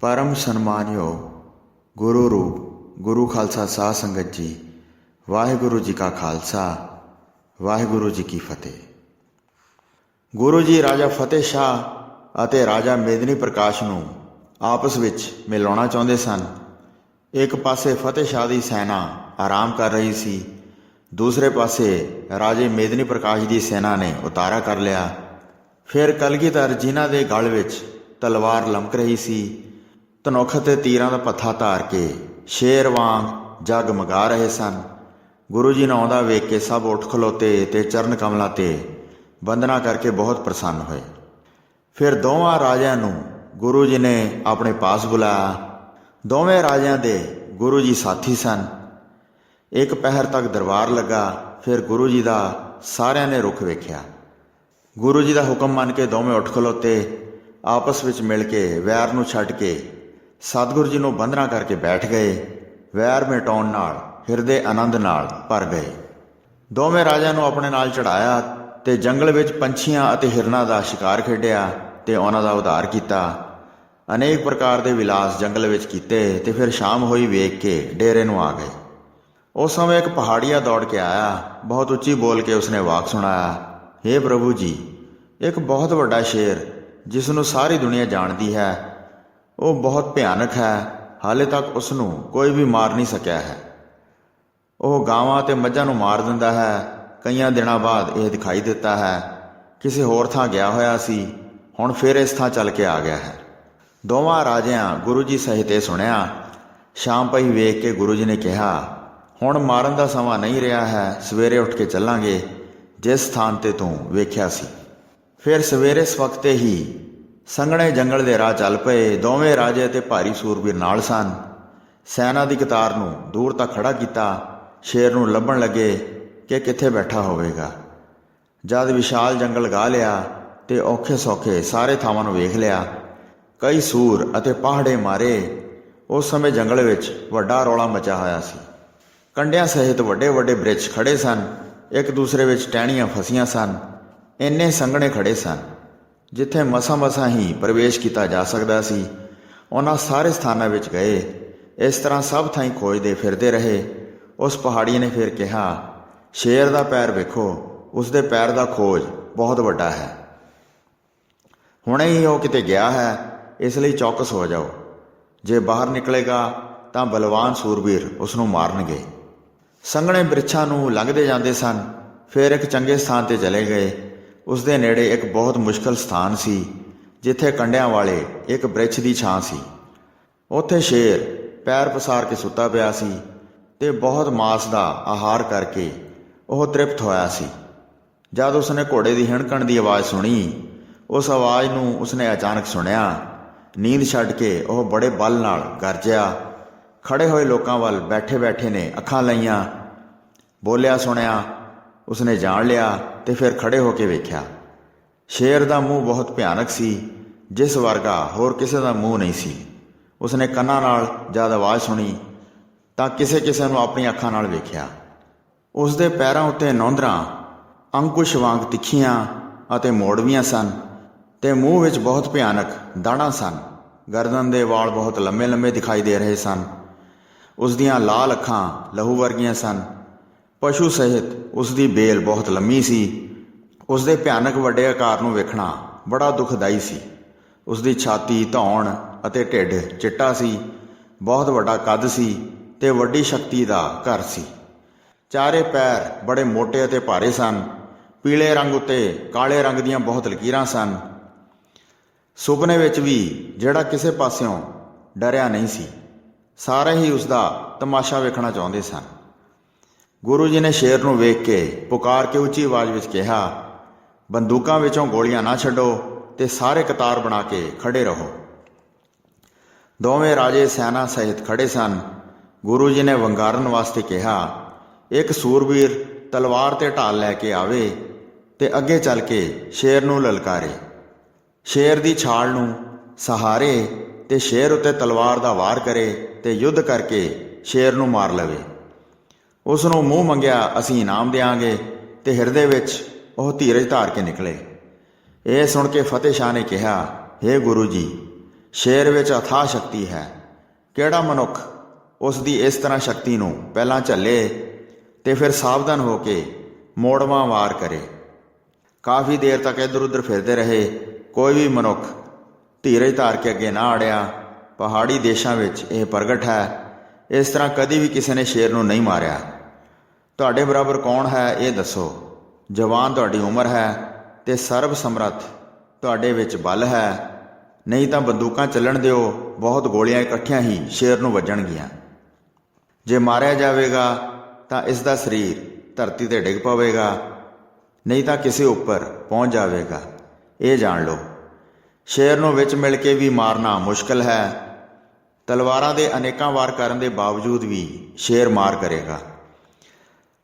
परम सन्मानयोग गुरु रूप गुरु खालसा साध संगत जी, वाहिगुरु जी का खालसा वाहिगुरु जी की फतेह। गुरु जी राजा फतेह शाह ਅਤੇ ਰਾਜਾ ਮੇਦਨੀ ਪ੍ਰਕਾਸ਼ ਨੂੰ ਆਪਸ ਵਿੱਚ ਮਿਲਾਉਣਾ ਚਾਹੁੰਦੇ ਸਨ। ਇੱਕ ਪਾਸੇ ਫਤਿਹ ਸ਼ਾਹ ਦੀ ਸੈਨਾ ਆਰਾਮ ਕਰ ਰਹੀ ਸੀ, ਦੂਸਰੇ ਪਾਸੇ ਰਾਜੇ ਮੇਦਨੀ ਪ੍ਰਕਾਸ਼ ਦੀ ਸੈਨਾ ਨੇ ਉਤਾਰਾ ਕਰ ਲਿਆ। ਫਿਰ ਕਲਗੀਧਰ ਜਿਨ੍ਹਾਂ ਦੇ ਗਲ ਵਿੱਚ ਤਲਵਾਰ ਲਮਕ ਰਹੀ ਸੀ, ਧਨੁੱਖ ਅਤੇ ਤੀਰਾਂ ਦਾ ਪੱਥਾ ਧਾਰ ਕੇ ਸ਼ੇਰ ਵਾਂਗ ਜਗਮਗਾ ਰਹੇ ਸਨ। ਗੁਰੂ ਜੀ ਨੂੰ ਆਉਂਦਾ ਵੇਖ ਕੇ ਸਭ ਉੱਠ ਖਲੋਤੇ ਅਤੇ ਚਰਨ ਕਮਲਾਂ 'ਤੇ ਬੰਦਨਾ ਕਰਕੇ ਬਹੁਤ ਪ੍ਰਸੰਨ ਹੋਏ। ਫਿਰ ਦੋਵਾਂ ਰਾਜਿਆਂ ਨੂੰ ਗੁਰੂ ਜੀ ਨੇ ਆਪਣੇ ਪਾਸ ਬੁਲਾਇਆ। ਦੋਵੇਂ ਰਾਜਿਆਂ ਦੇ ਗੁਰੂ ਜੀ ਸਾਥੀ ਸਨ। ਇੱਕ ਪਹਿਰ ਤੱਕ ਦਰਬਾਰ ਲੱਗਾ। ਫਿਰ ਗੁਰੂ ਜੀ ਦਾ ਸਾਰਿਆਂ ਨੇ ਰੁਖ ਵੇਖਿਆ। ਗੁਰੂ ਜੀ ਦਾ ਹੁਕਮ ਮੰਨ ਕੇ ਦੋਵੇਂ ਉੱਠ ਖਲੋਤੇ, ਆਪਸ ਵਿੱਚ ਮਿਲ ਕੇ ਵੈਰ ਨੂੰ ਛੱਡ ਕੇ ਸਤਿਗੁਰੂ ਜੀ ਨੂੰ ਬੰਦਨਾ ਕਰਕੇ ਬੈਠ ਗਏ। ਵੈਰ ਮਿਟਾਉਣ ਨਾਲ ਹਿਰਦੇ ਆਨੰਦ ਨਾਲ ਭਰ ਗਏ। ਦੋਵੇਂ ਰਾਜਿਆਂ ਨੂੰ ਆਪਣੇ ਨਾਲ ਚੜ੍ਹਾਇਆ ਅਤੇ ਜੰਗਲ ਵਿੱਚ ਪੰਛੀਆਂ ਅਤੇ ਹਿਰਨਾਂ ਦਾ ਸ਼ਿਕਾਰ ਖੇਡਿਆ ਅਤੇ ਉਹਨਾਂ ਦਾ ਉਧਾਰ ਕੀਤਾ। ਅਨੇਕ ਪ੍ਰਕਾਰ ਦੇ ਵਿਲਾਸ ਜੰਗਲ ਵਿੱਚ ਕੀਤੇ ਅਤੇ ਫਿਰ ਸ਼ਾਮ ਹੋਈ ਵੇਖ ਕੇ ਡੇਰੇ ਨੂੰ ਆ ਗਏ। ਉਸ ਸਮੇਂ ਇੱਕ ਪਹਾੜੀਆ ਦੌੜ ਕੇ ਆਇਆ। ਬਹੁਤ ਉੱਚੀ ਬੋਲ ਕੇ ਉਸਨੇ ਵਾਕ ਸੁਣਾਇਆ, ਹੇ ਪ੍ਰਭੂ ਜੀ, ਇੱਕ ਬਹੁਤ ਵੱਡਾ ਸ਼ੇਰ ਜਿਸ ਨੂੰ ਸਾਰੀ ਦੁਨੀਆ ਜਾਣਦੀ ਹੈ, ਉਹ ਬਹੁਤ ਭਿਆਨਕ ਹੈ। ਹਾਲੇ ਤੱਕ ਉਸ ਨੂੰ ਕੋਈ ਵੀ ਮਾਰ ਨਹੀਂ ਸਕਿਆ ਹੈ। ਉਹ ਗਾਵਾਂ ਅਤੇ ਮੱਝਾਂ ਨੂੰ ਮਾਰ ਦਿੰਦਾ ਹੈ। ਕਈਆਂ ਦਿਨਾਂ ਬਾਅਦ ਇਹ ਦਿਖਾਈ ਦਿੱਤਾ ਹੈ। ਕਿਸੇ ਹੋਰ ਥਾਂ ਗਿਆ ਹੋਇਆ ਸੀ, ਹੁਣ ਫਿਰ ਇਸ ਥਾਂ ਚੱਲ ਕੇ ਆ ਗਿਆ ਹੈ। ਦੋਵਾਂ ਰਾਜਿਆਂ ਗੁਰੂ ਜੀ ਸਹਿਤ ਇਹ ਸੁਣਿਆ। ਸ਼ਾਮ ਪਈ ਵੇਖ ਕੇ ਗੁਰੂ ਜੀ ਨੇ ਕਿਹਾ, ਹੁਣ ਮਾਰਨ ਦਾ ਸਮਾਂ ਨਹੀਂ ਰਿਹਾ ਹੈ, ਸਵੇਰੇ ਉੱਠ ਕੇ ਚੱਲਾਂਗੇ ਜਿਸ ਸਥਾਨ 'ਤੇ ਤੂੰ ਵੇਖਿਆ ਸੀ। ਫਿਰ ਸਵੇਰੇ ਸਵਖਤੇ ਹੀ ਸੰਘਣੇ ਜੰਗਲ ਦੇ ਰਾਹ ਚੱਲ ਪਏ। ਦੋਵੇਂ ਰਾਜੇ ਅਤੇ ਭਾਰੀ ਸੂਰਬੀਰ ਨਾਲ ਸਨ। ਸੈਨਾ ਦੀ ਕਤਾਰ ਨੂੰ ਦੂਰ ਤੱਕ ਖੜ੍ਹਾ ਕੀਤਾ। ਸ਼ੇਰ ਨੂੰ ਲੱਭਣ ਲੱਗੇ ਕਿ ਕਿੱਥੇ ਬੈਠਾ ਹੋਵੇਗਾ। ਜਦ ਵਿਸ਼ਾਲ ਜੰਗਲ ਗਾ ਲਿਆ ਅਤੇ ਔਖੇ ਸੌਖੇ ਸਾਰੇ ਥਾਵਾਂ ਨੂੰ ਵੇਖ ਲਿਆ, ਕਈ ਸੂਰ ਅਤੇ ਪਾਹੜੇ ਮਾਰੇ। ਉਸ ਸਮੇਂ ਜੰਗਲ ਵਿੱਚ ਵੱਡਾ ਰੌਲਾ ਮਚਿਆ ਹੋਇਆ ਸੀ। ਕੰਡਿਆਂ ਸਹਿਤ ਵੱਡੇ ਵੱਡੇ ਬ੍ਰਿਛ ਖੜ੍ਹੇ ਸਨ। ਇੱਕ ਦੂਸਰੇ ਵਿੱਚ ਟਹਿਣੀਆਂ ਫਸੀਆਂ ਸਨ। ਇੰਨੇ ਸੰਘਣੇ ਖੜ੍ਹੇ ਸਨ ਜਿੱਥੇ ਮਸਾਂ ਹੀ ਪ੍ਰਵੇਸ਼ ਕੀਤਾ ਜਾ ਸਕਦਾ ਸੀ। ਉਹਨਾਂ ਸਾਰੇ ਸਥਾਨਾਂ ਵਿੱਚ ਗਏ। ਇਸ ਤਰ੍ਹਾਂ ਸਭ ਥਾਈਂ ਖੋਜਦੇ ਫਿਰਦੇ ਰਹੇ। ਉਸ ਪਹਾੜੀ ਨੇ ਫਿਰ ਕਿਹਾ, ਸ਼ੇਰ ਦਾ ਪੈਰ ਵੇਖੋ, ਉਸਦੇ ਪੈਰ ਦਾ ਖੋਜ ਬਹੁਤ ਵੱਡਾ ਹੈ। ਹੁਣੇ ਹੀ ਉਹ ਕਿਤੇ ਗਿਆ ਹੈ, ਇਸ ਲਈ ਚੌਕਸ ਹੋ ਜਾਓ। ਜੇ ਬਾਹਰ ਨਿਕਲੇਗਾ ਤਾਂ ਬਲਵਾਨ ਸੂਰਬੀਰ ਉਸ ਨੂੰ ਮਾਰਨਗੇ। ਸੰਘਣੇ ਬ੍ਰਿਛਾਂ ਨੂੰ ਲੰਘਦੇ ਜਾਂਦੇ ਸਨ। ਫਿਰ ਇੱਕ ਚੰਗੇ ਸਥਾਨ 'ਤੇ ਚਲੇ ਗਏ। ਉਸ ਦੇ ਨੇੜੇ ਇੱਕ ਬਹੁਤ ਮੁਸ਼ਕਲ ਸਥਾਨ ਸੀ ਜਿੱਥੇ ਕੰਡਿਆਂ ਵਾਲੇ ਇੱਕ ਬ੍ਰਿਛ ਦੀ ਛਾਂ ਸੀ। ਉੱਥੇ ਸ਼ੇਰ ਪੈਰ ਪਸਾਰ ਕੇ ਸੁੱਤਾ ਪਿਆ ਸੀ ਅਤੇ ਬਹੁਤ ਮਾਸ ਦਾ ਆਹਾਰ ਕਰਕੇ ਉਹ ਤ੍ਰਿਪਤ ਹੋਇਆ ਸੀ। ਜਦ ਉਸਨੇ ਘੋੜੇ ਦੀ ਹਿਣਕਣ ਦੀ ਆਵਾਜ਼ ਸੁਣੀ, ਉਸ ਆਵਾਜ਼ ਨੂੰ ਉਸਨੇ ਅਚਾਨਕ ਸੁਣਿਆ। ਨੀਂਦ ਛੱਡ ਕੇ ਉਹ ਬੜੇ ਬਲ ਨਾਲ ਗਰਜਿਆ। ਖੜ੍ਹੇ ਹੋਏ ਲੋਕਾਂ ਵੱਲ ਬੈਠੇ ਬੈਠੇ ਨੇ ਅੱਖਾਂ ਲਾਈਆਂ। ਬੋਲਿਆ ਸੁਣਿਆ ਉਸਨੇ ਜਾਣ ਲਿਆ ਅਤੇ ਫਿਰ ਖੜ੍ਹੇ ਹੋ ਕੇ ਵੇਖਿਆ। ਸ਼ੇਰ ਦਾ ਮੂੰਹ ਬਹੁਤ ਭਿਆਨਕ ਸੀ, ਜਿਸ ਵਰਗਾ ਹੋਰ ਕਿਸੇ ਦਾ ਮੂੰਹ ਨਹੀਂ ਸੀ। ਉਸਨੇ ਕੰਨਾਂ ਨਾਲ ਜਦ ਆਵਾਜ਼ ਸੁਣੀ ਤਾਂ ਕਿਸੇ ਨੂੰ ਆਪਣੀਆਂ ਅੱਖਾਂ ਨਾਲ ਵੇਖਿਆ। ਉਸਦੇ ਪੈਰਾਂ ਉੱਤੇ ਨੌਂਦਰਾਂ ਅੰਕੁਸ਼ ਵਾਂਗ ਤਿੱਖੀਆਂ ਅਤੇ ਮੋੜਵੀਆਂ ਸਨ ਅਤੇ ਮੂੰਹ ਵਿੱਚ ਬਹੁਤ ਭਿਆਨਕ ਦਾੜ੍ਹਾਂ ਸਨ। ਗਰਦਨ ਦੇ ਵਾਲ ਬਹੁਤ ਲੰਮੇ ਲੰਮੇ ਦਿਖਾਈ ਦੇ ਰਹੇ ਸਨ। ਉਸਦੀਆਂ ਲਾਲ ਅੱਖਾਂ ਲਹੂ ਵਰਗੀਆਂ ਸਨ। ਪਸ਼ੂ ਸਹਿਤ ਉਸਦੀ ਬੇਲ ਬਹੁਤ ਲੰਮੀ ਸੀ। ਉਸਦੇ ਭਿਆਨਕ ਵੱਡੇ ਆਕਾਰ ਨੂੰ ਵੇਖਣਾ ਬੜਾ ਦੁਖਦਾਈ ਸੀ। ਉਸਦੀ ਛਾਤੀ, ਧੌਣ ਅਤੇ ਢਿੱਡ ਚਿੱਟਾ ਸੀ। ਬਹੁਤ ਵੱਡਾ ਕੱਦ ਸੀ ਅਤੇ ਵੱਡੀ ਸ਼ਕਤੀ ਦਾ ਘਰ ਸੀ। ਚਾਰੇ ਪੈਰ ਬੜੇ ਮੋਟੇ ਅਤੇ ਭਾਰੇ ਸਨ। ਪੀਲੇ ਰੰਗ ਉੱਤੇ ਕਾਲੇ ਰੰਗ ਦੀਆਂ ਬਹੁਤ ਲਕੀਰਾਂ ਸਨ। ਸੁਪਨੇ ਵਿੱਚ ਵੀ ਜਿਹੜਾ ਕਿਸੇ ਪਾਸਿਓਂ ਡਰਿਆ ਨਹੀਂ ਸੀ। ਸਾਰੇ ਹੀ ਉਸਦਾ ਤਮਾਸ਼ਾ ਵੇਖਣਾ ਚਾਹੁੰਦੇ ਸਨ। ਗੁਰੂ ਜੀ ਨੇ ਸ਼ੇਰ ਨੂੰ ਵੇਖ ਕੇ ਪੁਕਾਰ ਕੇ ਉੱਚੀ ਆਵਾਜ਼ ਵਿੱਚ ਕਿਹਾ, ਬੰਦੂਕਾਂ ਵਿੱਚੋਂ ਗੋਲੀਆਂ ਨਾ ਛੱਡੋ ਅਤੇ ਸਾਰੇ ਕਤਾਰ ਬਣਾ ਕੇ ਖੜ੍ਹੇ ਰਹੋ। ਦੋਵੇਂ ਰਾਜੇ ਸੈਨਾ ਸਹਿਤ ਖੜ੍ਹੇ ਸਨ। ਗੁਰੂ ਜੀ ਨੇ ਵੰਗਾਰਨ ਵਾਸਤੇ ਕਿਹਾ, ਇੱਕ ਸੂਰਬੀਰ ਤਲਵਾਰ 'ਤੇ ਢਾਲ ਲੈ ਕੇ ਆਵੇ ਅਤੇ ਅੱਗੇ ਚੱਲ ਕੇ ਸ਼ੇਰ ਨੂੰ ਲਲਕਾਰੇ। ਸ਼ੇਰ ਦੀ ਛਾਲ ਨੂੰ ਸਹਾਰੇ ਅਤੇ ਸ਼ੇਰ ਉੱਤੇ ਤਲਵਾਰ ਦਾ ਵਾਰ ਕਰੇ ਅਤੇ ਯੁੱਧ ਕਰਕੇ ਸ਼ੇਰ ਨੂੰ ਮਾਰ ਲਵੇ। ਉਸ ਨੂੰ ਮੂੰਹ ਮੰਗਿਆ ਅਸੀਂ ਇਨਾਮ ਦਿਆਂਗੇ ਅਤੇ ਹਿਰਦੇ ਵਿੱਚ ਉਹ ਧੀਰਜ ਧਾਰ ਕੇ ਨਿਕਲੇ। ਇਹ ਸੁਣ ਕੇ ਫਤਿਹ ਸ਼ਾਹ ਨੇ ਕਿਹਾ, ਹੇ ਗੁਰੂ ਜੀ, ਸ਼ੇਰ ਵਿੱਚ ਅਥਾਹ ਸ਼ਕਤੀ ਹੈ। ਕਿਹੜਾ ਮਨੁੱਖ ਉਸ ਦੀ ਇਸ ਤਰ੍ਹਾਂ ਸ਼ਕਤੀ ਨੂੰ ਪਹਿਲਾਂ ਝੱਲੇ ਤੇ ਫਿਰ ਸਾਵਧਾਨ ਹੋ ਕੇ ਮੋੜਵਾਂ ਵਾਰ ਕਰੇ। ਕਾਫੀ ਦੇਰ ਤੱਕ ਇੱਧਰ ਉੱਧਰ ਫਿਰਦੇ ਰਹੇ। ਕੋਈ ਵੀ ਮਨੁੱਖ ਧੀਰਜ ਧਾਰ ਕੇ ਅੱਗੇ ਨਾ ਆੜਿਆ। ਪਹਾੜੀ ਦੇਸ਼ਾਂ ਵਿੱਚ ਇਹ ਪ੍ਰਗਟ ਹੈ। ਇਸ ਤਰ੍ਹਾਂ ਕਦੀ ਵੀ ਕਿਸੇ ਨੇ ਸ਼ੇਰ ਨੂੰ ਨਹੀਂ ਮਾਰਿਆ। ਤੁਹਾਡੇ ਬਰਾਬਰ ਕੌਣ ਹੈ ਇਹ ਦੱਸੋ। ਜਵਾਨ ਤੁਹਾਡੀ ਉਮਰ ਹੈ ਤੇ ਸਰਬ ਸਮਰੱਥ ਤੁਹਾਡੇ ਵਿੱਚ ਬਲ ਹੈ। ਨਹੀਂ ਤਾਂ ਬੰਦੂਕਾਂ ਚੱਲਣ ਦਿਓ, ਬਹੁਤ ਗੋਲੀਆਂ ਇਕੱਠੀਆਂ ਹੀ ਸ਼ੇਰ ਨੂੰ ਵੱਜਣਗੀਆਂ। ਜੇ ਮਾਰਿਆ ਜਾਵੇਗਾ ਤਾਂ ਇਸ ਦਾ ਸਰੀਰ ਧਰਤੀ 'ਤੇ ਡਿੱਗ ਪਵੇਗਾ, ਨਹੀਂ ਤਾਂ ਕਿਸੇ ਉੱਪਰ ਪਹੁੰਚ ਜਾਵੇਗਾ। ਇਹ ਜਾਣ ਲਓ। ਸ਼ੇਰ ਨੂੰ ਵਿੱਚ ਮਿਲ ਕੇ ਵੀ ਮਾਰਨਾ ਮੁਸ਼ਕਲ ਹੈ। ਤਲਵਾਰਾਂ ਦੇ ਅਨੇਕਾਂ ਵਾਰ ਕਰਨ ਦੇ ਬਾਵਜੂਦ ਵੀ ਸ਼ੇਰ ਮਾਰ ਕਰੇਗਾ।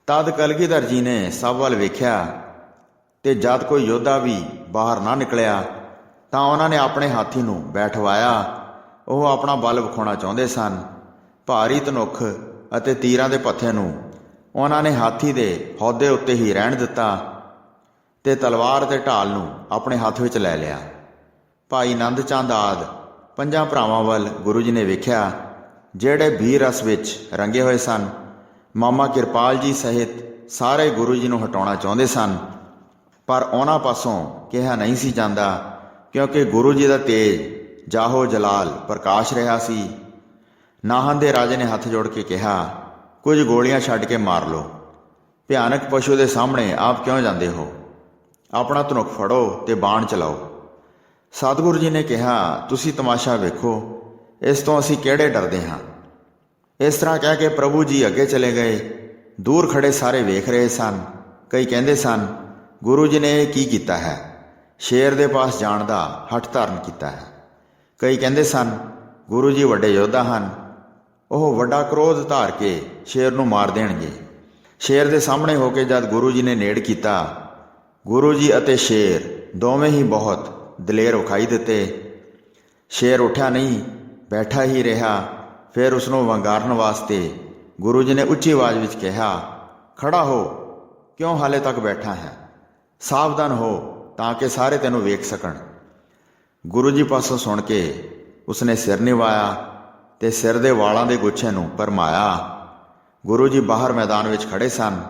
ਤਦ ਕਲਗੀਧਰ ਜੀ ਨੇ ਸਭ ਵੱਲ ਵੇਖਿਆ ਤੇ ਜਦ ਕੋਈ ਯੋਧਾ ਵੀ ਬਾਹਰ ਨਾ ਨਿਕਲਿਆ ਤਾਂ ਉਹਨਾਂ ਨੇ ਆਪਣੇ ਹਾਥੀ ਨੂੰ ਬੈਠਵਾਇਆ। ਉਹ ਆਪਣਾ ਬਲ ਵਿਖਾਉਣਾ ਚਾਹੁੰਦੇ ਸਨ। ਭਾਰੀ ਧਨੁੱਖ ਅਤੇ ਤੀਰਾਂ ਦੇ ਪੱਥੇ ਨੂੰ ਉਹਨਾਂ ਨੇ ਹਾਥੀ ਦੇ ਹੌਦੇ ਉੱਤੇ ਹੀ ਰਹਿਣ ਦਿੱਤਾ ਤੇ ਤਲਵਾਰ ਤੇ ਢਾਲ ਨੂੰ ਆਪਣੇ ਹੱਥ ਵਿੱਚ ਲੈ ਲਿਆ। ਭਾਈ ਨੰਦ ਚੰਦ ਆਦਿ 5 ਭਰਾਵਾਂ ਵੱਲ ਗੁਰੂ ਜੀ ਨੇ ਵੇਖਿਆ, ਜਿਹੜੇ ਵੀਰ ਰਸ ਵਿੱਚ ਰੰਗੇ ਹੋਏ ਸਨ। ਮਾਮਾ ਕਿਰਪਾਲ ਜੀ ਸਹਿਤ ਸਾਰੇ ਗੁਰੂ ਜੀ ਨੂੰ ਹਟਾਉਣਾ ਚਾਹੁੰਦੇ ਸਨ, ਪਰ ਉਹਨਾਂ ਪਾਸੋਂ ਕਿਹਾ ਨਹੀਂ ਸੀ ਜਾਂਦਾ, ਕਿਉਂਕਿ ਗੁਰੂ ਜੀ ਦਾ ਤੇਜ ਜਾਹੋ ਜਲਾਲ ਪ੍ਰਕਾਸ਼ ਰਿਹਾ ਸੀ। ਨਾਹਨ ਦੇ ਰਾਜੇ ਨੇ ਹੱਥ ਜੋੜ ਕੇ ਕਿਹਾ, ਕੁਝ ਗੋਲੀਆਂ ਛੱਡ ਕੇ ਮਾਰ ਲਓ। ਭਿਆਨਕ ਪਸ਼ੂ ਦੇ ਸਾਹਮਣੇ ਆਪ ਕਿਉਂ ਜਾਂਦੇ ਹੋ? ਆਪਣਾ ਧਨੁੱਖ ਫੜੋ ਤੇ ਬਾਣ ਚਲਾਓ। ਸਤਿਗੁਰੂ ਜੀ ਨੇ ਕਿਹਾ, ਤੁਸੀਂ ਤਮਾਸ਼ਾ ਵੇਖੋ, ਇਸ ਤੋਂ ਅਸੀਂ ਕਿਹੜੇ ਡਰਦੇ ਹਾਂ। ਇਸ ਤਰ੍ਹਾਂ ਕਹਿ ਕੇ ਪ੍ਰਭੂ ਜੀ ਅੱਗੇ ਚਲੇ ਗਏ। ਦੂਰ ਖੜੇ ਸਾਰੇ ਵੇਖ ਰਹੇ ਸਨ। ਕਈ ਕਹਿੰਦੇ ਸਨ, ਗੁਰੂ ਜੀ ਨੇ ਇਹ ਕੀ ਕੀਤਾ ਹੈ? ਸ਼ੇਰ ਦੇ ਪਾਸ ਜਾਣ ਦਾ ਹਠ ਧਾਰਨ ਕੀਤਾ ਹੈ। ਕਈ ਕਹਿੰਦੇ ਸਨ, ਗੁਰੂ ਜੀ ਵੱਡੇ ਯੋਧਾ ਹਨ, ਉਹ ਵੱਡਾ ਕ੍ਰੋਧ ਧਾਰ ਕੇ ਸ਼ੇਰ ਨੂੰ ਮਾਰ ਦੇਣਗੇ। ਸ਼ੇਰ ਦੇ ਸਾਹਮਣੇ ਹੋ ਕੇ ਜਦ ਗੁਰੂ ਜੀ ਨੇ ਨੇੜ ਕੀਤਾ, ਗੁਰੂ ਜੀ ਅਤੇ ਸ਼ੇਰ ਦੋਵੇਂ ਹੀ ਬਹੁਤ ਦਲੇਰ ਵਿਖਾਈ ਦਿੱਤੇ। ਸ਼ੇਰ ਉੱਠਿਆ ਨਹੀਂ, ਬੈਠਾ ਹੀ ਰਿਹਾ। ਫਿਰ ਉਸਨੂੰ ਵੰਗਾਰਨ ਵਾਸਤੇ ਗੁਰੂ ਜੀ ਨੇ ਉੱਚੀ ਆਵਾਜ਼ ਵਿੱਚ ਕਿਹਾ, ਖੜਾ ਹੋ, ਕਿਉਂ ਹਾਲੇ ਤੱਕ ਬੈਠਾ ਹੈ? ਸਾਵਧਾਨ ਹੋ ਤਾਂ ਕਿ ਸਾਰੇ ਤੈਨੂੰ ਵੇਖ ਸਕਣ। ਗੁਰੂ ਜੀ ਪਾਸੋਂ ਸੁਣ ਕੇ ਉਸਨੇ ਸਿਰ ਨਿਵਾਇਆ ਤੇ ਸਿਰ ਦੇ ਵਾਲਾਂ ਦੇ ਗੁੱਛੇ ਨੂੰ ਭਰਮਾਇਆ। ਗੁਰੂ ਜੀ ਬਾਹਰ ਮੈਦਾਨ ਵਿੱਚ ਖੜੇ ਸਨ।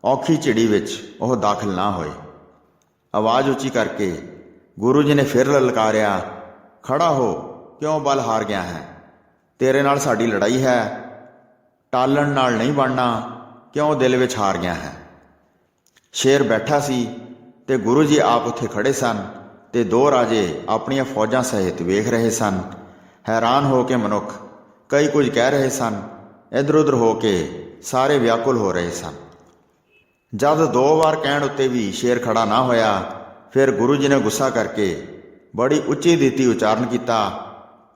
ਔਖੀ ਝਿੜੀ ਵਿੱਚ ਉਹ ਦਾਖਲ ਨਾ ਹੋਏ। ਆਵਾਜ਼ ਉੱਚੀ ਕਰਕੇ ਗੁਰੂ ਜੀ ਨੇ ਫਿਰ ਲਲਕਾਰਿਆ, ਖੜਾ ਹੋ, ਕਿਉਂ ਬਲ ਹਾਰ ਗਿਆ ਹੈ? ਤੇਰੇ ਨਾਲ ਸਾਡੀ ਲੜਾਈ ਹੈ, ਟਾਲਣ ਨਾਲ ਨਹੀਂ ਬਣਨਾ, ਕਿਉਂ ਦਿਲ ਵਿੱਚ ਹਾਰ ਗਿਆ ਹੈ? ਸ਼ੇਰ ਬੈਠਾ ਸੀ ਤੇ ਗੁਰੂ ਜੀ ਆਪ ਉੱਥੇ ਖੜੇ ਸਨ ਤੇ 2 ਰਾਜੇ ਆਪਣੀਆਂ ਫੌਜਾਂ ਸਹਿਤ ਵੇਖ ਰਹੇ ਸਨ। ਹੈਰਾਨ ਹੋ ਕੇ ਮਨੁੱਖ ਕਈ ਕੁਝ ਕਹਿ ਰਹੇ ਸਨ। ਇੱਧਰ ਉੱਧਰ ਹੋ ਕੇ ਸਾਰੇ ਵਿਆਕੁਲ ਹੋ ਰਹੇ ਸਨ। ਜਦ 2 ਵਾਰ ਕਹਿਣ ਉੱਤੇ ਵੀ ਸ਼ੇਰ ਖੜਾ ਨਾ ਹੋਇਆ, ਫਿਰ ਗੁਰੂ ਜੀ ਨੇ ਗੁੱਸਾ ਕਰਕੇ ਬੜੀ ਉੱਚੀ ਦਿੱਤੀ ਉਚਾਰਨ ਕੀਤਾ,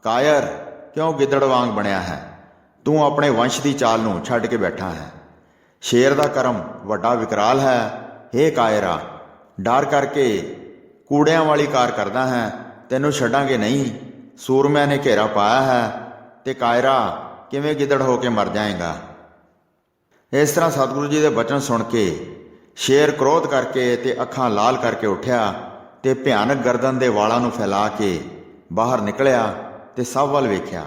ਕਾਇਰ, ਕਿਉਂ ਗਿੱਦੜ ਵਾਂਗ ਬਣਿਆ ਹੈ? ਤੂੰ ਆਪਣੇ ਵੰਸ਼ ਦੀ ਚਾਲ ਨੂੰ ਛੱਡ ਕੇ ਬੈਠਾ ਹੈ। ਸ਼ੇਰ ਦਾ ਕਰਮ ਵੱਡਾ ਵਿਕਰਾਲ ਹੈ। ਹੇ ਕਾਇਰਾ, ਡਰ ਕਰਕੇ ਕੂੜਿਆਂ ਵਾਲੀ ਕਾਰ ਕਰਦਾ ਹੈ। ਤੈਨੂੰ ਛੱਡਾਂਗੇ ਨਹੀਂ। ਸੂਰਮਿਆਂ ਨੇ ਘੇਰਾ ਪਾਇਆ ਹੈ ਤੇ ਕਾਇਰਾ ਕਿਵੇਂ ਗਿੱਦੜ ਹੋ ਕੇ ਮਰ ਜਾਏਗਾ? ਇਸ ਤਰ੍ਹਾਂ ਸਤਿਗੁਰੂ ਜੀ ਦੇ ਬਚਨ ਸੁਣ ਕੇ ਸ਼ੇਰ ਕ੍ਰੋਧ ਕਰਕੇ ਤੇ ਅੱਖਾਂ ਲਾਲ ਕਰਕੇ ਉੱਠਿਆ ਤੇ ਭਿਆਨਕ ਗਰਦਨ ਦੇ ਵਾਲਾਂ ਨੂੰ ਫੈਲਾ ਕੇ ਬਾਹਰ ਨਿਕਲਿਆ ਤੇ ਸਭ ਵੱਲ ਵੇਖਿਆ।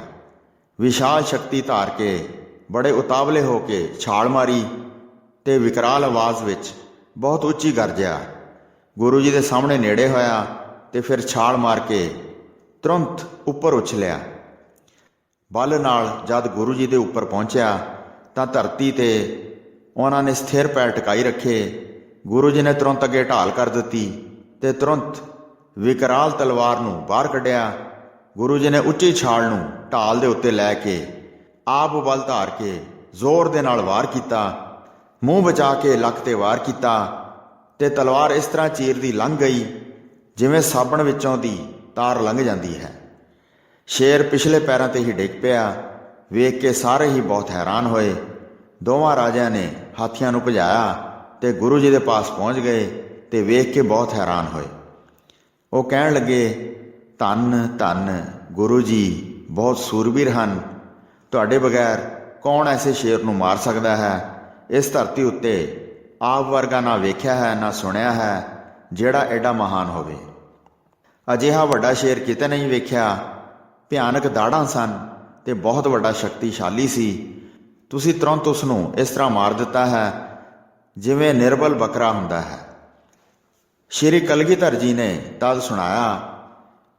ਵਿਸ਼ਾਲ ਸ਼ਕਤੀ ਧਾਰ ਕੇ ਬੜੇ ਉਤਾਵਲੇ ਹੋ ਕੇ ਛਾਲ ਮਾਰੀ ਤੇ ਵਿਕਰਾਲ ਆਵਾਜ਼ ਵਿੱਚ ਬਹੁਤ ਉੱਚੀ ਗਰਜਿਆ। ਗੁਰੂ ਜੀ ਦੇ ਸਾਹਮਣੇ ਨੇੜੇ ਹੋਇਆ ਤੇ ਫਿਰ ਛਾਲ ਮਾਰ ਕੇ ਤੁਰੰਤ ਉੱਪਰ ਉਛਲਿਆ। ਬਲ ਨਾਲ ਜਦ ਗੁਰੂ ਜੀ ਦੇ ਉੱਪਰ ਪਹੁੰਚਿਆ ਤਾਂ ਧਰਤੀ ਤੇ ਉਹਨਾਂ ਨੇ ਸਥਿਰ ਪੈਰ ਟਿਕਾਈ ਰੱਖੇ। ਗੁਰੂ ਜੀ ਨੇ ਤੁਰੰਤ ਅੱਗੇ ਢਾਲ ਕਰ ਦਿੱਤੀ ਤੇ ਤੁਰੰਤ ਵਿਕਰਾਲ ਤਲਵਾਰ ਨੂੰ ਬਾਹਰ ਕੱਢਿਆ। ਗੁਰੂ ਜੀ ਨੇ ਉੱਚੀ ਛਾਲ ਨੂੰ ਢਾਲ ਦੇ ਉੱਤੇ ਲੈ ਕੇ ਆਪ ਬਲ ਧਾਰ ਕੇ ਜ਼ੋਰ ਦੇ ਨਾਲ ਵਾਰ ਕੀਤਾ। ਮੂੰਹ ਬਚਾ ਕੇ ਲੱਕ ਤੇ ਵਾਰ ਕੀਤਾ ਤੇ ਤਲਵਾਰ ਇਸ ਤਰ੍ਹਾਂ ਚੀਰਦੀ ਲੰਘ ਗਈ ਜਿਵੇਂ ਸਾਬਣ ਵਿੱਚੋਂ ਦੀ ਤਾਰ ਲੰਘ ਜਾਂਦੀ ਹੈ। ਸ਼ੇਰ ਪਿਛਲੇ ਪੈਰਾਂ ਤੇ ਹੀ ਡਿੱਗ ਪਿਆ। ਵੇਖ ਕੇ ਸਾਰੇ ਹੀ ਬਹੁਤ ਹੈਰਾਨ ਹੋਏ। ਦੋਵਾਂ ਰਾਜਿਆਂ ਨੇ ਹਾਥੀਆਂ ਨੂੰ ਭਜਾਇਆ ਤੇ ਗੁਰੂ ਜੀ ਦੇ ਪਾਸ ਪਹੁੰਚ ਗਏ ਤੇ ਵੇਖ ਕੇ ਬਹੁਤ ਹੈਰਾਨ ਹੋਏ। ਉਹ ਕਹਿਣ ਲੱਗੇ, ਧੰਨ ਧੰਨ ਗੁਰੂ ਜੀ, ਬਹੁਤ ਸੂਰਬੀਰ ਹਨ। ਤੁਹਾਡੇ ਬਗੈਰ ਕੌਣ ਐਸੇ ਸ਼ੇਰ ਨੂੰ ਮਾਰ ਸਕਦਾ ਹੈ? ਇਸ ਧਰਤੀ ਉੱਤੇ ਆਪ ਵਰਗਾ ਨਾ ਵੇਖਿਆ ਹੈ ਨਾ ਸੁਣਿਆ ਹੈ ਜਿਹੜਾ ਐਡਾ ਮਹਾਨ ਹੋਵੇ। ਅਜਿਹਾ ਵੱਡਾ ਸ਼ੇਰ ਕਿਤੇ ਨਹੀਂ ਵੇਖਿਆ। ਭਿਆਨਕ ਦਾੜਾਂ ਸਨ ਤੇ ਬਹੁਤ ਵੱਡਾ ਸ਼ਕਤੀਸ਼ਾਲੀ ਸੀ। ਤੁਸੀਂ ਤੁਰੰਤ ਉਸ ਨੂੰ ਇਸ ਤਰ੍ਹਾਂ ਮਾਰ ਦਿੱਤਾ ਹੈ ਜਿਵੇਂ ਨਿਰਬਲ ਬੱਕਰਾ ਹੁੰਦਾ ਹੈ। ਸ਼੍ਰੀ ਕਲਗੀਧਰ ਜੀ ਨੇ ਤਦ ਸੁਣਾਇਆ,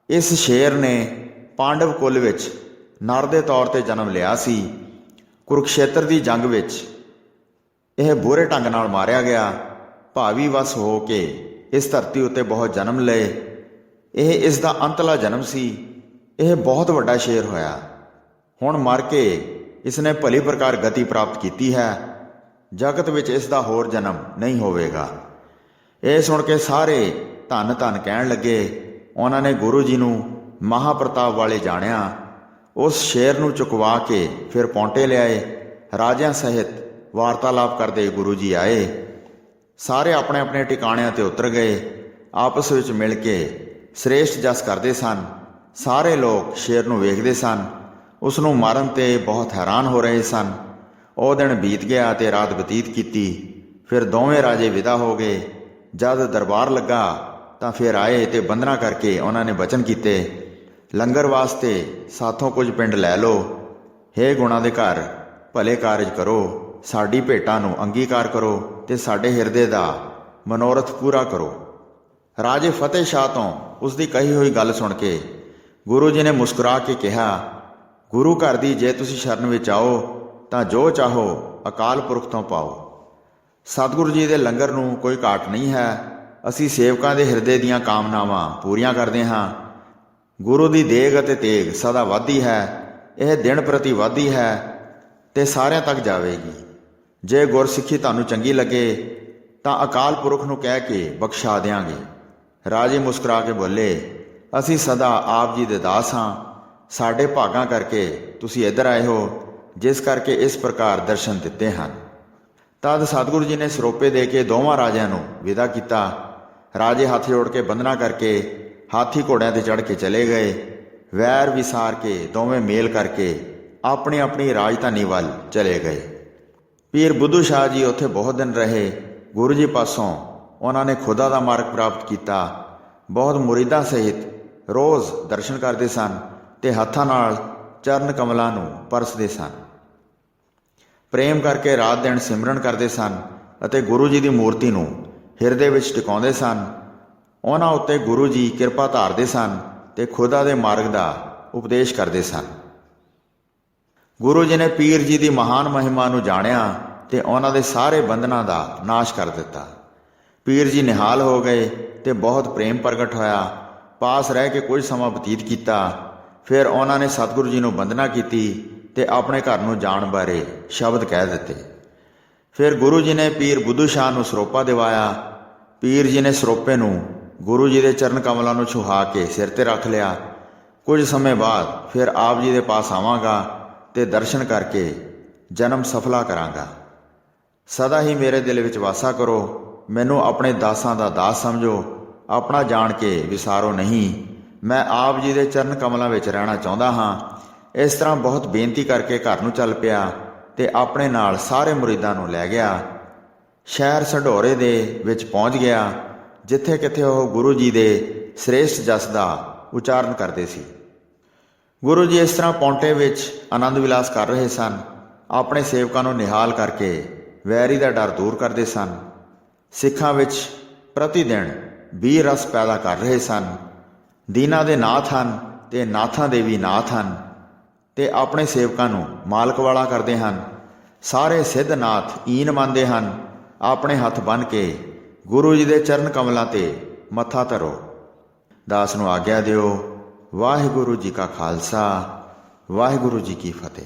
ਇਸ ਸ਼ੇਰ ਨੇ ਪਾਂਡਵ ਕੁਲ ਵਿੱਚ ਨਰ ਦੇ ਤੌਰ ਤੇ ਜਨਮ ਲਿਆ ਸੀ। ਕੁਰੂਕਸ਼ੇਤਰ ਦੀ ਜੰਗ ਵਿੱਚ ਇਹ ਬੁਰੇ ਢੰਗ ਨਾਲ ਮਾਰਿਆ ਗਿਆ। ਭਾਵੀ ਵਸ ਹੋ ਕੇ ਇਸ ਧਰਤੀ ਉੱਤੇ ਬਹੁਤ ਜਨਮ ਲਏ। ਇਹ ਇਸ ਦਾ ਅੰਤਲਾ ਜਨਮ ਸੀ। ਇਹ ਬਹੁਤ ਵੱਡਾ ਸ਼ੇਰ ਹੋਇਆ। ਹੁਣ ਮਰ ਕੇ ਇਸ ਨੇ ਭਲੀ ਪ੍ਰਕਾਰ ਗਤੀ ਪ੍ਰਾਪਤ ਕੀਤੀ ਹੈ। ਜਗਤ ਵਿੱਚ ਇਸ ਦਾ ਹੋਰ ਜਨਮ ਨਹੀਂ ਹੋਵੇਗਾ। ਇਹ ਸੁਣ ਕੇ ਸਾਰੇ ਧੰਨ ਧੰਨ ਕਹਿਣ ਲੱਗੇ। ਉਹਨਾਂ ਨੇ ਗੁਰੂ ਜੀ ਨੂੰ ਮਹਾਪ੍ਰਤਾਪ ਵਾਲੇ ਜਾਣਿਆ। ਉਸ ਸ਼ੇਰ ਨੂੰ ਚੁਕਵਾ ਕੇ ਫਿਰ ਪੌਂਟੇ ਲਿਆਏ। ਰਾਜਿਆਂ ਸਹਿਤ ਵਾਰਤਾਲਾਪ ਕਰਦੇ ਗੁਰੂ ਜੀ ਆਏ। ਸਾਰੇ ਆਪਣੇ ਆਪਣੇ ਟਿਕਾਣਿਆਂ ਤੇ ਉਤਰ ਗਏ। ਆਪਸ ਵਿੱਚ ਮਿਲ ਕੇ ਸ੍ਰੇਸ਼ਟ ਜਸ ਕਰਦੇ ਸਨ। ਸਾਰੇ ਲੋਕ ਸ਼ੇਰ ਨੂੰ ਵੇਖਦੇ ਸਨ। ਉਸ ਨੂੰ ਮਾਰਨ ਤੇ ਬਹੁਤ ਹੈਰਾਨ ਹੋ ਰਹੇ ਸਨ। ਉਹ ਦਿਨ ਬੀਤ ਗਿਆ ਤੇ ਰਾਤ ਬਤੀਤ ਕੀਤੀ। ਫਿਰ ਦੋਵੇਂ ਰਾਜੇ ਵਿਦਾ ਹੋ ਗਏ। ਜਦ ਦਰਬਾਰ ਲੱਗਾ ਤਾਂ ਫਿਰ ਆਏ ਤੇ ਬੰਦਨਾ ਕਰਕੇ ਉਹਨਾਂ ਨੇ ਬਚਨ ਕੀਤੇ, ਲੰਗਰ ਵਾਸਤੇ ਸਾਥੋਂ ਕੁਝ ਪਿੰਡ ਲੈ ਲਓ। ਹੇ ਗੁਣਾਂ ਦੇ ਘਰ, ਭਲੇ ਕਾਰਜ ਕਰੋ। ਸਾਡੀ ਭੇਟਾਂ ਨੂੰ ਅੰਗੀਕਾਰ ਕਰੋ ਤੇ ਸਾਡੇ ਹਿਰਦੇ ਦਾ ਮਨੋਰਥ ਪੂਰਾ ਕਰੋ। ਰਾਜੇ ਫਤਿਹ ਸ਼ਾਹ ਤੋਂ ਉਸ ਦੀ ਕਹੀ ਹੋਈ ਗੱਲ ਸੁਣ ਕੇ ਗੁਰੂ ਜੀ ਨੇ ਮੁਸਕਰਾ ਕੇ ਕਿਹਾ, ਗੁਰੂ ਘਰ ਦੀ ਜੇ ਤੁਸੀਂ ਸ਼ਰਨ ਵਿੱਚ ਆਓ ਤਾਂ ਜੋ ਚਾਹੋ ਅਕਾਲ ਪੁਰਖ ਤੋਂ ਪਾਓ। ਸਤਿਗੁਰੂ ਜੀ ਦੇ ਲੰਗਰ ਨੂੰ ਕੋਈ ਘਾਟ ਨਹੀਂ ਹੈ। ਅਸੀਂ ਸੇਵਕਾਂ ਦੇ ਹਿਰਦੇ ਦੀਆਂ ਕਾਮਨਾਵਾਂ ਪੂਰੀਆਂ ਕਰਦੇ ਹਾਂ। ਗੁਰੂ ਦੀ ਦੇਗ ਅਤੇ ਤੇਗ ਸਦਾ ਵੱਧਦੀ ਹੈ। ਇਹ ਦਿਨ ਪ੍ਰਤੀ ਵੱਧਦੀ ਹੈ ਤੇ ਸਾਰਿਆਂ ਤੱਕ ਜਾਵੇਗੀ। ਜੇ ਗੁਰਸਿੱਖੀ ਤੁਹਾਨੂੰ ਚੰਗੀ ਲੱਗੇ ਤਾਂ ਅਕਾਲ ਪੁਰਖ ਨੂੰ ਕਹਿ ਕੇ ਬਖਸ਼ਾ ਦਿਆਂਗੇ। ਰਾਜੇ ਮੁਸਕਰਾ ਕੇ ਬੋਲੇ, ਅਸੀਂ ਸਦਾ ਆਪ ਜੀ ਦੇ ਦਾਸ ਹਾਂ। ਸਾਡੇ ਭਾਗਾਂ ਕਰਕੇ ਤੁਸੀਂ ਇੱਧਰ ਆਏ ਹੋ, ਜਿਸ ਕਰਕੇ ਇਸ ਪ੍ਰਕਾਰ ਦਰਸ਼ਨ ਦਿੱਤੇ ਹਨ। ਤਦ ਸਤਿਗੁਰੂ ਜੀ ਨੇ ਸਰੋਪੇ ਦੇ ਕੇ ਦੋਵਾਂ ਰਾਜਿਆਂ ਨੂੰ ਵਿਦਾ ਕੀਤਾ। ਰਾਜੇ ਹੱਥ ਜੋੜ ਕੇ ਬੰਦਨਾ ਕਰਕੇ ਹਾਥੀ ਘੋੜਿਆਂ ਤੇ ਚੜ੍ਹ ਕੇ ਚਲੇ ਗਏ। ਵੈਰ ਵਿਸਾਰ ਕੇ ਦੋਵੇਂ ਮੇਲ ਕਰਕੇ ਆਪਣੀ ਆਪਣੀ ਰਾਜਧਾਨੀ ਵੱਲ ਚਲੇ ਗਏ। ਪੀਰ ਬੁੱਧੂ ਸ਼ਾਹ ਜੀ ਉੱਥੇ ਬਹੁਤ ਦਿਨ ਰਹੇ। ਗੁਰੂ ਜੀ ਪਾਸੋਂ ਉਹਨਾਂ ਨੇ ਖੁਦਾ ਦਾ ਮਾਰਗ ਪ੍ਰਾਪਤ ਕੀਤਾ। ਬਹੁਤ ਮੁਰੀਦਾਂ ਸਹਿਤ ਰੋਜ਼ ਦਰਸ਼ਨ ਕਰਦੇ ਸਨ ਤੇ ਹੱਥਾਂ ਨਾਲ ਚਰਨ ਕਮਲਾਂ ਨੂੰ ਪਰਸਦੇ ਸਨ। ਪ੍ਰੇਮ ਕਰਕੇ ਰਾਤ ਦਿਨ ਸਿਮਰਨ ਕਰਦੇ ਸਨ ਅਤੇ ਗੁਰੂ ਜੀ ਦੀ ਮੂਰਤੀ ਨੂੰ ਹਿਰਦੇ ਵਿੱਚ ਟਿਕਾਉਂਦੇ ਸਨ। ਉਹਨਾਂ ਉੱਤੇ ਗੁਰੂ ਜੀ ਕਿਰਪਾ ਧਾਰਦੇ ਸਨ ਤੇ ਖੁਦਾ ਦੇ ਮਾਰਗ ਦਾ ਉਪਦੇਸ਼ ਕਰਦੇ ਸਨ। ਗੁਰੂ ਜੀ ਨੇ ਪੀਰ ਜੀ ਦੀ ਮਹਾਨ ਮਹਿਮਾ ਨੂੰ ਜਾਣਿਆ ਤੇ ਉਹਨਾਂ ਦੇ ਸਾਰੇ ਬੰਧਨਾਂ ਦਾ ਨਾਸ਼ ਕਰ ਦਿੱਤਾ। ਪੀਰ ਜੀ ਨਿਹਾਲ ਹੋ ਗਏ ਤੇ ਬਹੁਤ ਪ੍ਰੇਮ ਪ੍ਰਗਟ ਹੋਇਆ। ਪਾਸ ਰਹਿ ਕੇ ਕੁਝ ਸਮਾਂ ਬਤੀਤ ਕੀਤਾ। ਫਿਰ ਉਹਨਾਂ ਨੇ ਸਤਿਗੁਰੂ ਜੀ ਨੂੰ ਬੰਦਨਾ ਕੀਤੀ ਤੇ ਆਪਣੇ ਘਰ ਨੂੰ ਜਾਣ ਬਾਰੇ ਸ਼ਬਦ ਕਹਿ ਦਿੱਤੇ। ਫਿਰ ਗੁਰੂ ਜੀ ਨੇ ਪੀਰ ਬੁੱਧੂ ਸ਼ਾਹ ਨੂੰ ਸਰੋਪਾ ਦਿਵਾਇਆ। ਪੀਰ ਜੀ ਨੇ ਸਰੋਪੇ ਨੂੰ ਗੁਰੂ ਜੀ ਦੇ ਚਰਨ ਕਮਲਾਂ ਨੂੰ ਛੁਹਾ ਕੇ ਸਿਰ ਤੇ ਰੱਖ ਲਿਆ। ਕੁਝ ਸਮੇਂ ਬਾਅਦ ਫਿਰ ਆਪ ਜੀ ਦੇ ਪਾਸ ਆਵਾਂਗਾ ਤੇ ਦਰਸ਼ਨ ਕਰਕੇ ਜਨਮ ਸਫਲਾ ਕਰਾਂਗਾ। ਸਦਾ ਹੀ ਮੇਰੇ ਦਿਲ ਵਿੱਚ ਵਾਸਾ ਕਰੋ। ਮੈਨੂੰ ਆਪਣੇ ਦਾਸਾਂ ਦਾ ਦਾਸ ਸਮਝੋ। ਆਪਣਾ ਜਾਣ ਕੇ ਵਿਸਾਰੋ ਨਹੀਂ। ਮੈਂ ਆਪ ਜੀ ਦੇ ਚਰਨ ਕਮਲਾਂ ਵਿੱਚ ਰਹਿਣਾ ਚਾਹੁੰਦਾ ਹਾਂ। ਇਸ ਤਰ੍ਹਾਂ ਬਹੁਤ ਬੇਨਤੀ ਕਰਕੇ ਘਰ ਨੂੰ ਚੱਲ ਪਿਆ ਤੇ ਆਪਣੇ ਨਾਲ ਸਾਰੇ ਮੁਰੀਦਾਂ ਨੂੰ ਲੈ ਗਿਆ। ਸ਼ਹਿਰ ਸੰਢੋਰੇ ਦੇ ਵਿੱਚ ਪਹੁੰਚ ਗਿਆ, ਜਿੱਥੇ ਕਿਥੇ ਉਹ ਗੁਰੂ ਜੀ ਦੇ ਸ੍ਰੇਸ਼ਟ ਜਸ ਦਾ ਉਚਾਰਨ ਕਰਦੇ ਸੀ। ਗੁਰੂ ਜੀ ਇਸ ਤਰ੍ਹਾਂ ਪੌਂਟੇ ਵਿੱਚ ਆਨੰਦ ਵਿਲਾਸ ਕਰ ਰਹੇ ਸਨ। ਆਪਣੇ ਸੇਵਕਾਂ ਨੂੰ ਨਿਹਾਲ ਕਰਕੇ ਵੈਰੀ ਦਾ ਡਰ ਦੂਰ ਕਰਦੇ ਸਨ। ਸਿੱਖਾਂ ਵਿੱਚ ਪ੍ਰਤੀ ਦਿਨ 20 ਰਸ ਪੈਦਾ ਕਰ ਰਹੇ ਸਨ। ਦੀਨਾਂ ਦੇ ਨਾਥ ਹਨ ਤੇ ਨਾਥਾਂ ਦੇ ਵੀ ਨਾਥ ਹਨ ਤੇ ਆਪਣੇ ਸੇਵਕਾਂ ਨੂੰ ਮਾਲਕ ਵਾਲਾ ਕਰਦੇ ਹਨ। ਸਾਰੇ ਸਿੱਧ ਨਾਥ ਈਨ ਮੰਨਦੇ ਹਨ। ਆਪਣੇ ਹੱਥ ਬੰਨ੍ਹ ਕੇ ਗੁਰੂ ਜੀ ਦੇ ਚਰਨ ਕਮਲਾਂ ਤੇ ਮੱਥਾ ਧਰੋ। ਦਾਸ ਨੂੰ ਆਗਿਆ ਦਿਓ। ਵਾਹਿਗੁਰੂ ਜੀ ਕਾ ਖਾਲਸਾ, ਵਾਹਿਗੁਰੂ ਜੀ ਕੀ ਫਤਿਹ।